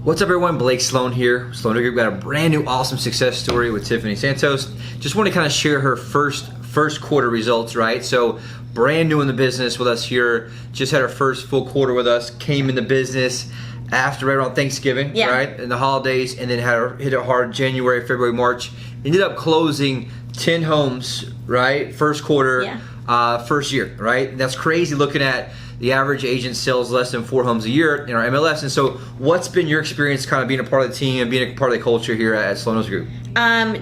What's up, everyone? Blake Sloan here. Sloan Group got a brand new awesome success story with Tiffany Santos. Just want to kind of share her first quarter results, right? So brand new in the business with us here. Just had her first full quarter with us. Came in the business after right around Thanksgiving, right? And the holidays, and then hit it hard January, February, March. Ended up closing 10 homes, right? First quarter, first year, right? That's crazy looking at the average agent sells less than 4 homes a year in our MLS. And so what's been your experience kind of being a part of the team and being a part of the culture here at Sloan Group?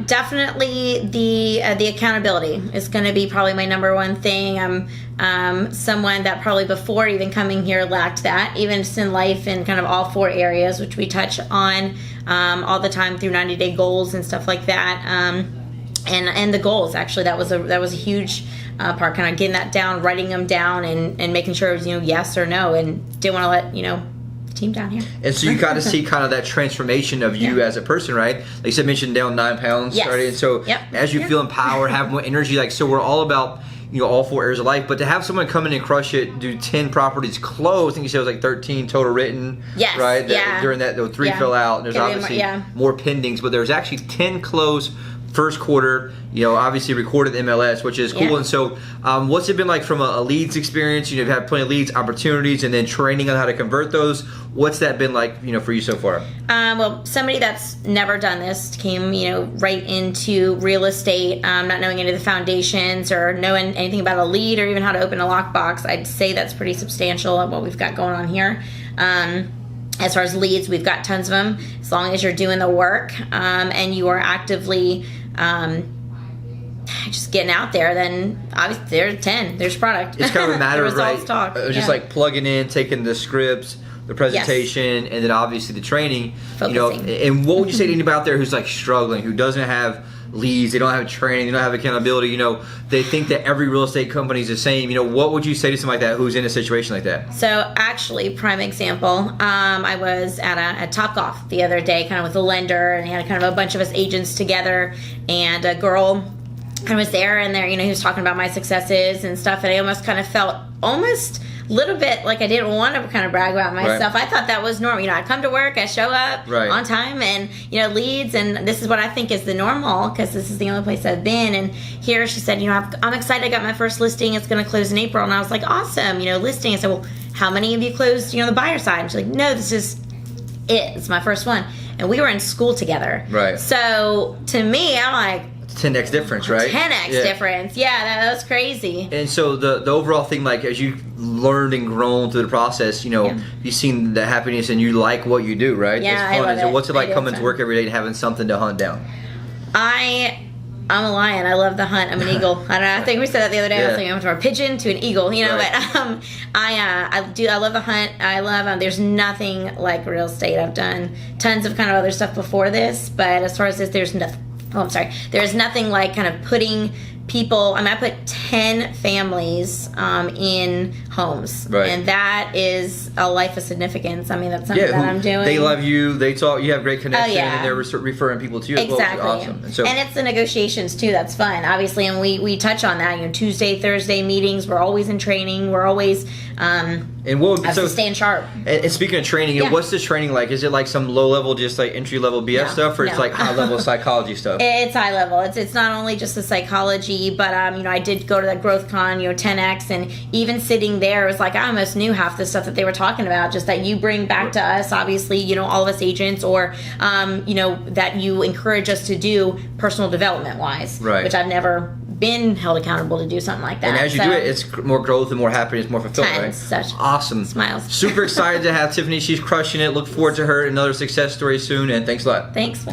Definitely the accountability is going to be probably my number one thing. I'm someone that probably before even coming here lacked that, even just in life in kind of all 4 areas, which we touch on all the time through 90-day goals and stuff like that. And the goals, actually, that was a huge part, kind of getting that down, writing them down, and making sure it was, yes or no, and didn't want to let, the team down here. And so you got to see kind of that transformation of you as a person, right? Like you said, mentioned down 9 pounds, right? And so as you feel empowered, have more energy, so we're all about, all 4 areas of life, but to have someone come in and crush it, do 10 properties closed, I think you said it was like 13 total written, right? During that, the 3 fell out, and there's obviously more pendings, but there's actually 10 closed first quarter, obviously recorded MLS, which is cool. And so what's it been like from a leads experience? You've had plenty of leads, opportunities, and then training on how to convert those. What's that been like, for you so far? Well, somebody that's never done this came, right into real estate, not knowing any of the foundations or knowing anything about a lead or even how to open a lockbox. I'd say that's pretty substantial of what we've got going on here. As far as leads, we've got tons of them. As long as you're doing the work and you are actively just getting out there, then obviously there's 10. There's product. It's kind of a matter of just like plugging in, taking the scripts, the presentation, and then obviously the training. Focusing. And what would you say to anybody out there who's like struggling, who doesn't have leads, they don't have training, they don't have accountability, they think that every real estate company is the same, what would you say to somebody like that who's in a situation like that? So actually, prime example, I was at Topgolf the other day, kind of with a lender, and he had kind of a bunch of us agents together, and a girl kind of was there, and he was talking about my successes and stuff, and I almost kind of felt a little bit like I didn't want to kind of brag about myself. I thought that was normal. I come to work, I show up on time, and leads, and this is what I think is the normal, because this is the only place I've been. And here she said, I'm excited, I got my first listing, it's going to close in April. And I was like, awesome, listing. I said, well, how many of you closed, the buyer side? And she's like, no, this is it's my first one. And we were in school together. So to me, I'm like, 10x difference, right? 10x difference. That was crazy. And so the overall thing, like as you learned and grown through the process, you've seen the happiness and you like what you do, right? Yeah, it's fun. I love So it. what's it like coming to work every day and having something to hunt down? I'm a lion. I love the hunt. I'm an eagle. I don't know. I think we said that the other day. I was like, I went from a pigeon to an eagle, but I love the hunt. I love, there's nothing like real estate. I've done tons of kind of other stuff before this, but as far as this, there's nothing. There's nothing like kind of putting people, I put 10 families in homes. And that is a life of significance. That's something that I'm doing. They love you, they talk, you have great connection, and they're referring people to you as well. Awesome. And it's the negotiations too, that's fun, obviously, and we touch on that. Tuesday, Thursday meetings, we're always in training, we're always have to staying sharp. And speaking of training, what's the training like? Is it like some low level, just like entry level BS stuff, or it's like high level psychology stuff? It's high level. It's not only just the psychology, but I did go to that Growth Con, 10X, and even sitting there, it was like I almost knew half the stuff that they were talking about, just that you bring back to us, obviously, all of us agents, or that you encourage us to do personal development wise, which I've never been held accountable to do something like that. And as you do it, it's more growth and more happiness, more fulfillment, right? Such awesome. Smiles. Super excited to have Tiffany. She's crushing it. Look forward to her another success story soon, and thanks a lot. Thanks.